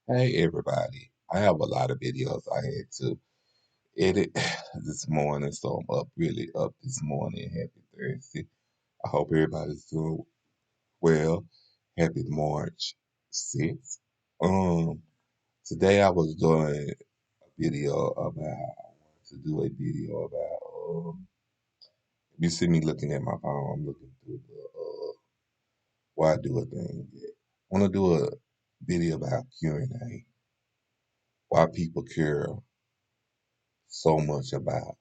Hey everybody. I have a lot of videos I had to edit this morning, so I'm up really up this morning. Happy Thursday. I hope everybody's doing well. Happy March 6th. Um, Today I was doing a video about I wanted to do a video about you see me looking at my phone, I'm looking through the why do a thing. I wanna do a video about Q&A. Why people care so much about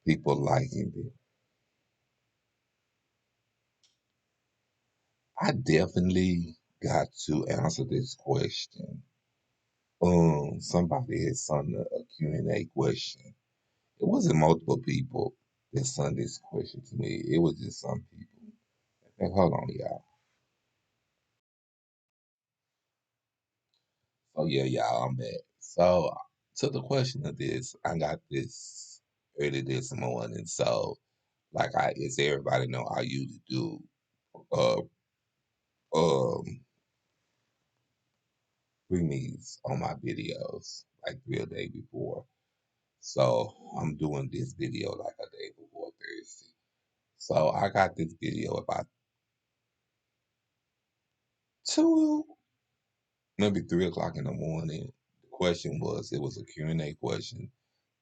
people liking them. I definitely got to answer this question. Somebody had sent a Q&A question. It wasn't multiple people that sent this question to me. It was just some people. And hold on, y'all. So yeah, y'all, I'm back. So to the question of this, I got this early this morning. So like as everybody know, I usually do uh um premies on my videos like 3 day before. So I'm doing this video like a day before Thursday. So I got this video about two, maybe 3 o'clock in the morning. The question was, it was a Q&A question.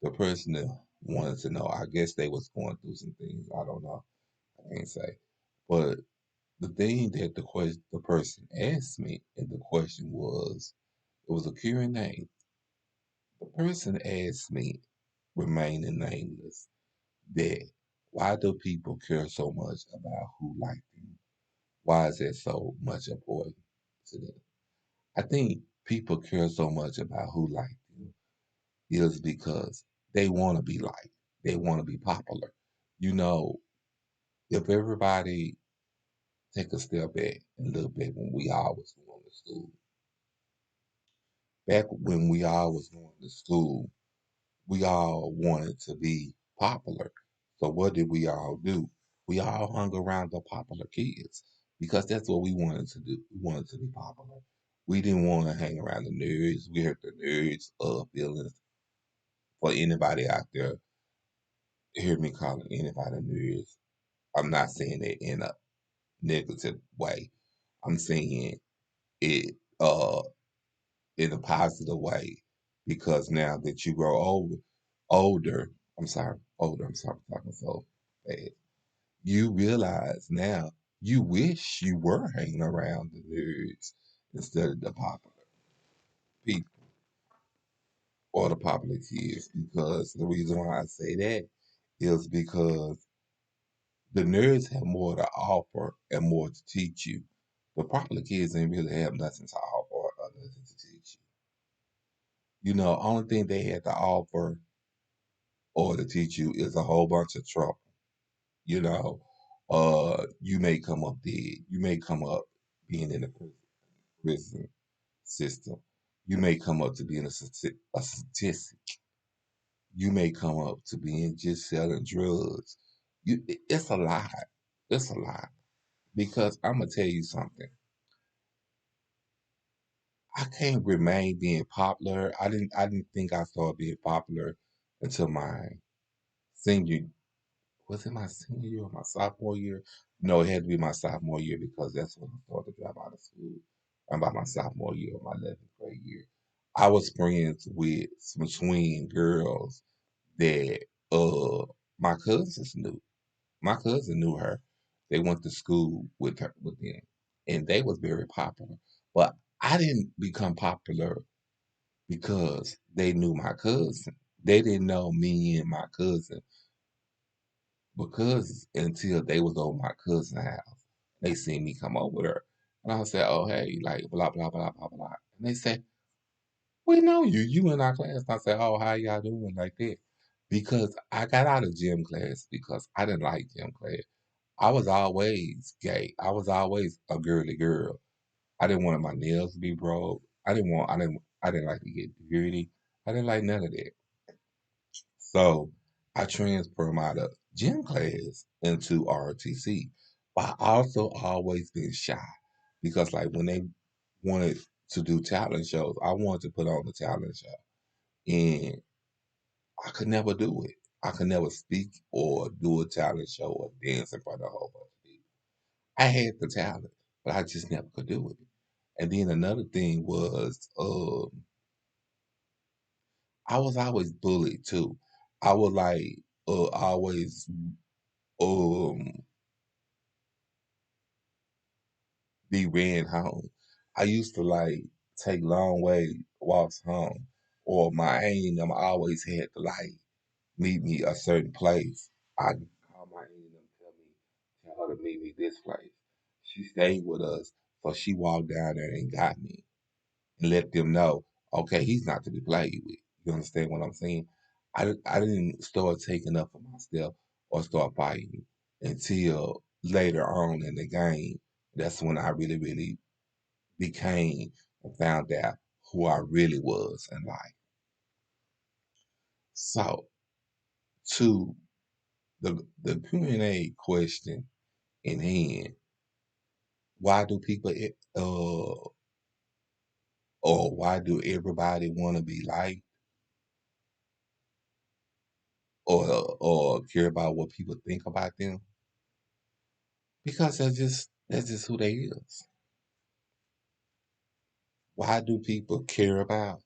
The person that wanted to know, I guess they was going through some things. I don't know. I can't say. But the thing that the person asked me, and the question was, it was a Q&A. The person asked me, remaining nameless, that why do people care so much about who like them? Why is that so much important to them? I think people care so much about who like them is because they want to be liked. They want to be popular. You know, if everybody take a step back and look back when we all was going to school, back when we all was going to school, we all wanted to be popular. So what did we all do? We all hung around the popular kids because that's what we wanted to do. We wanted to be popular. We didn't want to hang around the nerds. We hurt the nerds' feelings. For anybody out there, hear me calling anybody nerds. I'm not saying it in a negative way. I'm saying it in a positive way because now that you grow older, I'm sorry, I'm talking so bad. You realize now you wish you were hanging around the nerds instead of the popular people or the popular kids because the reason why I say that is because the nerds have more to offer and more to teach you. The popular kids ain't really have nothing to offer or nothing to teach you. You know, only thing they had to offer or to teach you is a whole bunch of trouble. You know, you may come up dead. You may come up being in the prison system. You may come up to being a statistic. You may come up to being just selling drugs. It's a lot. It's a lot because I'm gonna tell you something. I can't remain being popular. I didn't think I started being popular until my senior was it my senior year or my sophomore year? No, it had to be my sophomore year because that's when I started to drop out of school. About my sophomore year or my 11th grade year. I was friends with some twin girls that my cousins knew. My cousin knew her. They went to school with them, and they was very popular. But I didn't become popular because they knew my cousin. They didn't know me and my cousin because until they was over my cousin's house, they seen me come over there. And I said, "Oh, hey, like blah blah blah blah blah." And they said, "We know you. You in our class." And I said, "Oh, how y'all doing?" Like that. Because I got out of gym class because I didn't like gym class. I was always gay. I was always a girly girl. I didn't want my nails to be broke. I didn't like to get dirty. I didn't like none of that. So I transferred out of gym class into ROTC. But I also always been shy because like when they wanted to do talent shows. I wanted to put on the talent show, and I could never do it. I could never speak or do a talent show or dance in front of a whole bunch of people. I had the talent, but I just never could do it. And then another thing was, I was always bullied too. I was like, always um be ran home. I used to like take long way walks home, or my aunt and them always had to like meet me a certain place. I call my aunt and them, tell her to meet me this place. She stayed with us, so she walked down there and got me and let them know, okay, he's not to be played with. You understand what I'm saying? I didn't start taking up for myself or start fighting until later on in the game. That's when I really, really became and found out who I really was in life. So to the Q&A question in hand, why do people or why do everybody want to be liked or care about what people think about them? Because that's just who they is. Why do people care about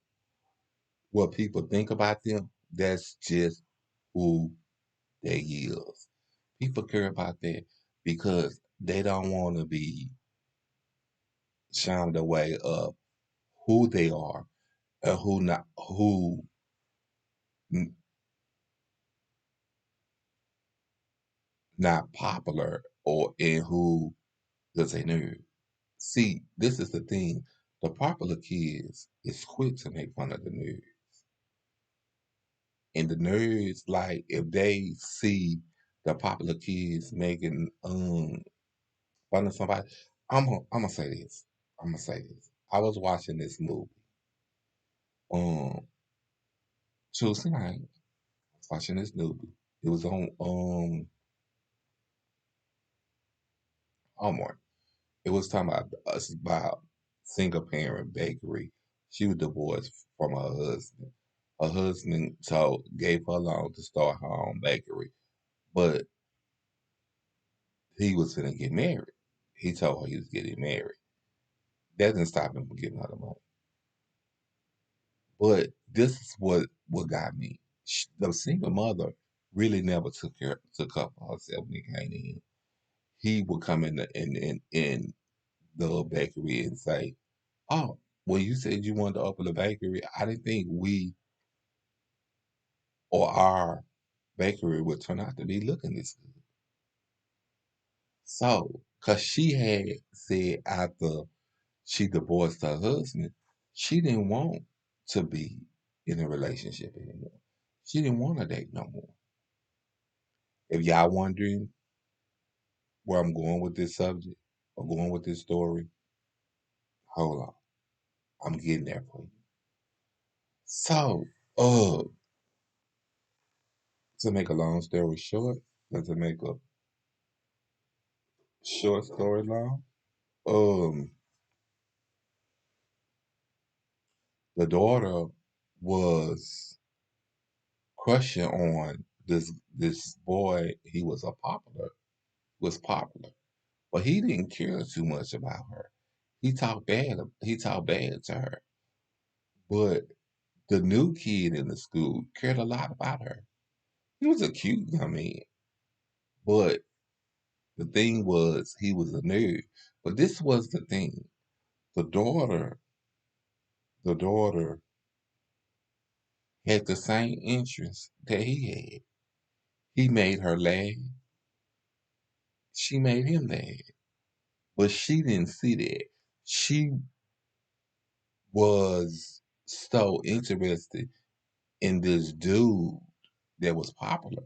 what people think about them? That's just who they is. People care about that because they don't want to be shunned away of who they are and who not popular or and who does a nerd. See, this is the thing. The popular kids is quick to make fun of the nerds. And the nerds, like, if they see the popular kids making fun of somebody, I'm gonna say this. I'm gonna say this. I was watching this movie, um, Tuesday night. I was watching this movie. It was on Hallmark. It was talking about us about single parent bakery. She was divorced from her husband. Her husband gave her a loan to start her own bakery, but he was gonna get married. He told her he was getting married. That didn't stop him from giving her the money. But this is what got me. The single mother really never took up for herself when he came in. He would come in the bakery and say, "Oh, well, you said you wanted to open a bakery. I didn't think we or our bakery would turn out to be looking this good." So, cause she had said after she divorced her husband, she didn't want to be in a relationship anymore. She didn't want to date no more. If y'all wondering where I'm going with this subject or going with this story, hold on. I'm getting there for you. So, to make a long story short, and to make a short story long, um, the daughter was crushing on this boy. He was popular, but he didn't care too much about her. He talked bad to her, but the new kid in the school cared a lot about her. He was a cute young man, but the thing was he was a nerd. But this was the thing. The daughter, the daughter had the same interests that he had. He made her laugh. She made him laugh. But she didn't see that. She was so interested in this dude that was popular.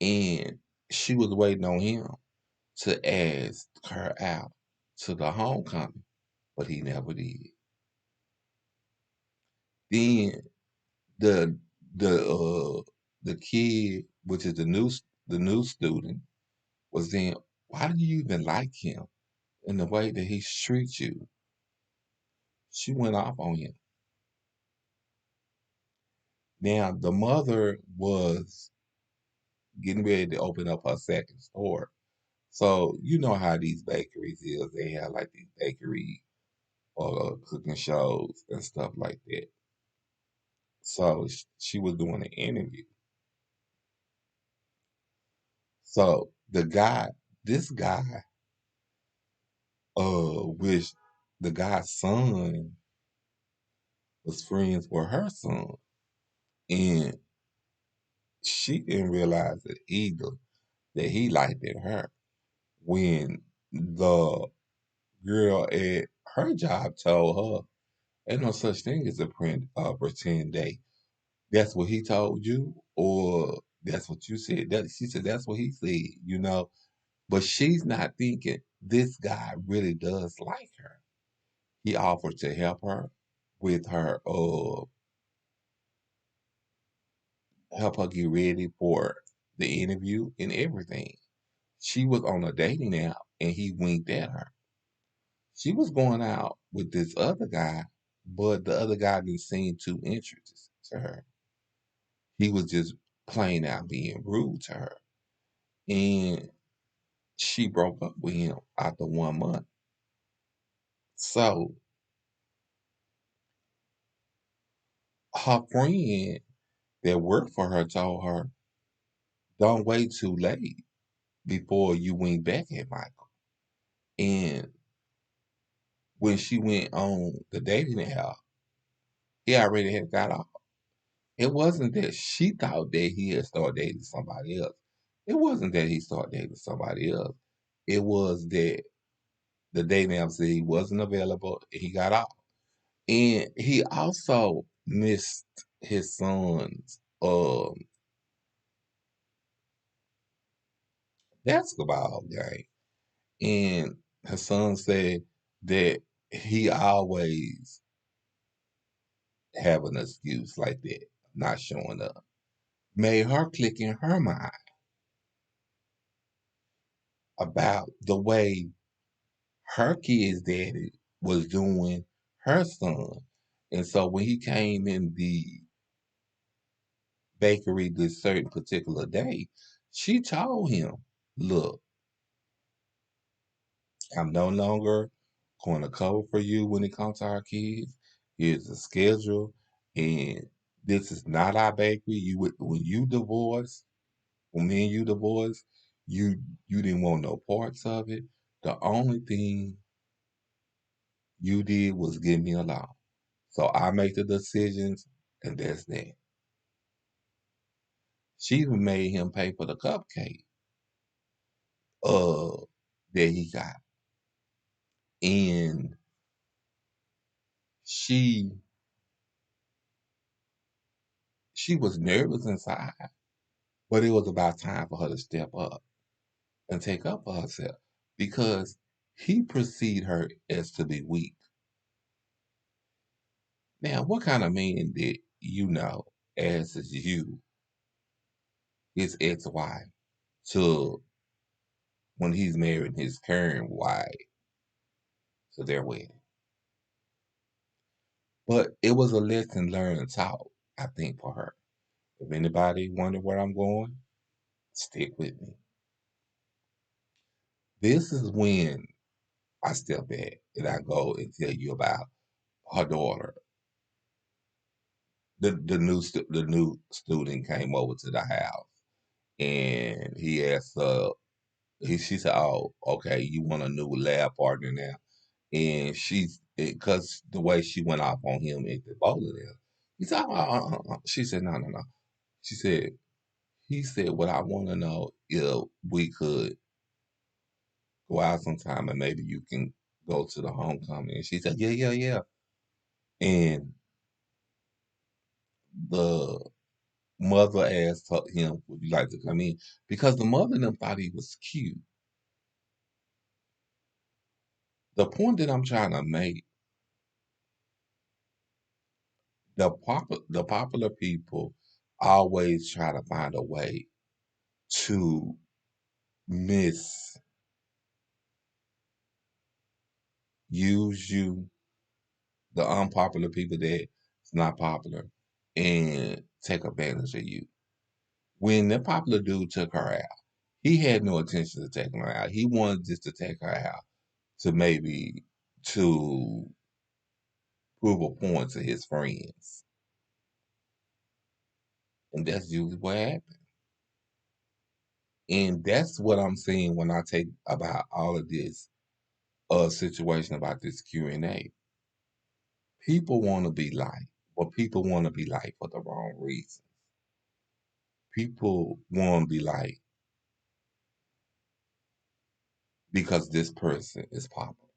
And she was waiting on him to ask her out to the homecoming, but he never did. Then the the kid, which is the new student, was saying, "Why do you even like him in the way that he treats you?" She went off on him. Now the mother was getting ready to open up her second store. So you know how these bakeries is. They have like these bakery cooking shows and stuff like that. So she was doing an interview. So this guy, which the guy's son was friends with her son, and she didn't realize it either that he liked it her when the girl at her job told her, "Ain't no such thing as a pretend date." That's what he told you, or that's what you said. That she said that's what he said, But she's not thinking this guy really does like her. He offered to help her with help her get ready for the interview and everything. She was on a dating app and he winked at her. She was going out with this other guy, but the other guy didn't seem too interested to her. He was just plain out being rude to her. And she broke up with him after 1 month. So her friend that worked for her told her, don't wait too late before you wink back at Michael. And when she went on the dating app, he already had got off. It wasn't that she thought that he had started dating somebody else. It wasn't that he started dating somebody else. It was that the dating app said he wasn't available and he got off. And he also missed his son's basketball game. And his son said that he always have an excuse like that, not showing up. Made her click in her mind about the way her kid's daddy was doing her son. And so when he came in the bakery this certain particular day, she told him, look, I'm no longer going to cover for you when it comes to our kids. Here's the schedule. And this is not our bakery. When you divorce, when me and you divorced, you didn't want no parts of it. The only thing you did was give me a law. So I make the decisions, and that's that. She even made him pay for the cupcake uh that he got. And she she was nervous inside, but it was about time for her to step up and take up for herself because he perceived her as to be weak. Now, what kind of man did you know as is you, his ex-wife, to when he's married his current wife to their wedding? But it was a lesson learned and taught, I think, for her. If anybody wonder where I'm going, stick with me. This is when I step back and I go and tell you about her daughter. The new student came over to the house and he asked she said, "Oh, okay, you want a new lab partner now?" And she's because the way she went off on him at the bowling alley. He said, She said, "No, no, no." She said, "He said, what I want to know if we could go out sometime and maybe you can go to the homecoming." And she said, "Yeah, yeah, yeah." And the mother asked him, "Would you like to come in?" Because the mother and them thought he was cute. The point that I'm trying to make, the popular people always try to find a way to misuse you the unpopular people that's not popular and take advantage of you. When the popular dude took her out, he had no intention of taking her out. He wanted just to take her out to maybe to prove a point to his friends. And that's usually what happens. And that's what I'm saying when I take about all of this situation about this Q&A. People want to be liked, but people want to be liked for the wrong reasons. People want to be liked because this person is popular.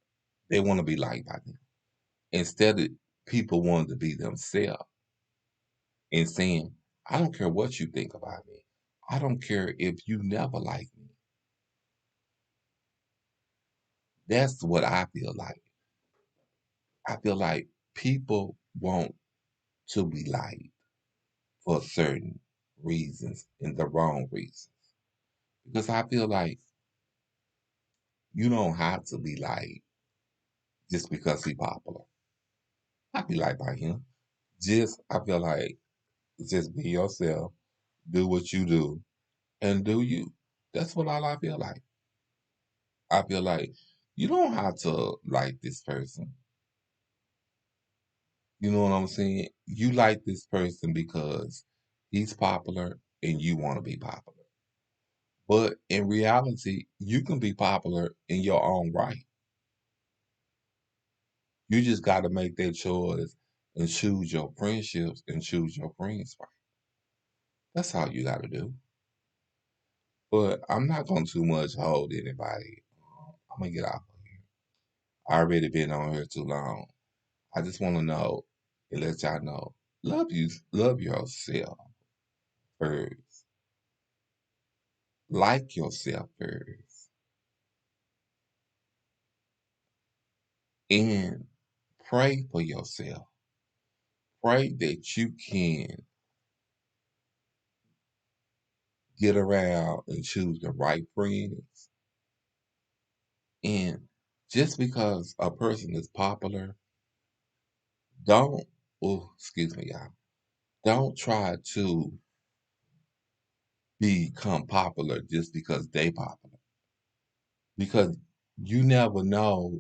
They want to be liked by them. Instead of people wanting to be themselves and saying, I don't care what you think about me. I don't care if you never like me. That's what I feel like. I feel like people want to be liked for certain reasons and the wrong reasons. Because I feel like you don't have to be liked just because he's popular. I be liked by him. I feel like just be yourself, do what you do, and do you. That's what all I feel like. I feel like you don't have to like this person. You know what I'm saying? You like this person because he's popular and you want to be popular. But in reality, you can be popular in your own right. You just got to make that choice and choose your friendships and choose your friends right. That's all you got to do. But I'm not going to too much hold anybody. I'm going to get off of here. I already been on here too long. I just want to know and let y'all know. Love yourself first. Like yourself first. And pray for yourself. Pray that you can get around and choose the right friends. And just because a person is popular, don't, oh, excuse me, y'all, don't try to become popular just because they popular. Because you never know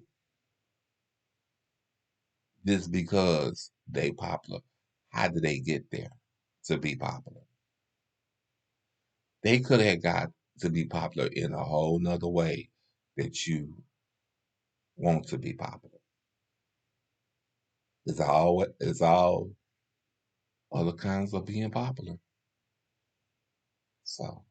just because they popular. How did they get there to be popular? They could have got to be popular in a whole nother way that you want to be popular. It's all other kinds of being popular. So